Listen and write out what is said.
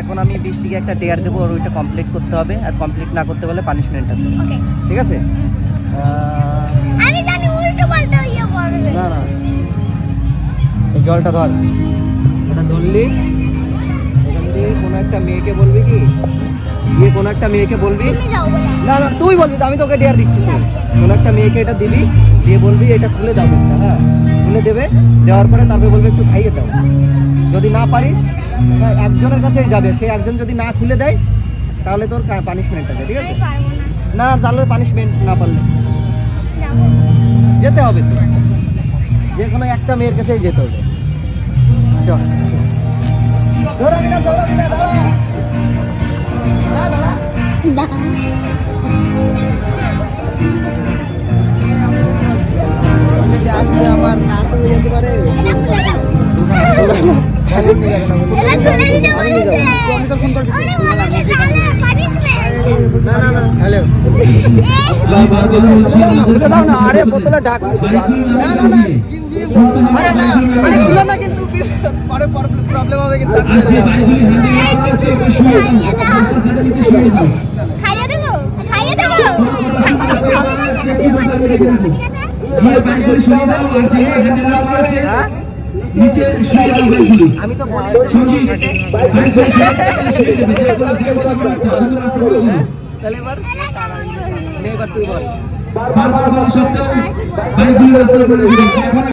এখন আমি বৃষ্টিকে একটা ডেয়ার দেবো, আর ওইটা কমপ্লিট করতে হবে, আর কমপ্লিট না করতে পারলে পানিশমেন্ট আছে। ঠিক আছে? আমি জানি উল্টো পাল্টা ইয়ে করবে। না না, এই জলটা ধর, এটা ধরলি এখান দিয়ে কোনো একটা মেয়েকে বলবি কি, দিয়ে কোনো একটা মেয়েকে বলবি, তুমি যাও বলে। না না তুই বলবি তো, আমি তোকে ডেয়ার দিচ্ছি। কোনো একটা মেয়েকে এটা দিবি, দিয়ে বলবি এটা খুলে দাও মুখটা। হ্যাঁ, খুলে দেবে, দেওয়ার পরে তারপরে বলবে একটু খাইয়ে দাও। যদি না পারিস একজনের কাছেই যাবে, সে একজন যদি না খুলে দেয় তাহলে তোর পানিশমেন্ট আছে। ঠিক আছে? আমি পারবো না। না তাহলে পানিশমেন্ট না পারলে যাবো। যেতে হবে, তো যে কোনো একটা মেয়ের কাছেই যেতে হবে। চল দৌড়াবি না, দৌড়াবি না, দাঁড়া দাঁড়া। যে আসবে আমার না তো যেতে পারে। আমি তোর ফোন করবি। না না না, হ্যালো দাও না, আরে বোতলে ঢাক। না না না, আরে না, আরে খুলো না, কিন্তু পরে প্রবলেম হবে কিন্তু। খাইয়ে দেবো, খাইয়ে দেবো। আমি তো তাহলে এবার তুই বল।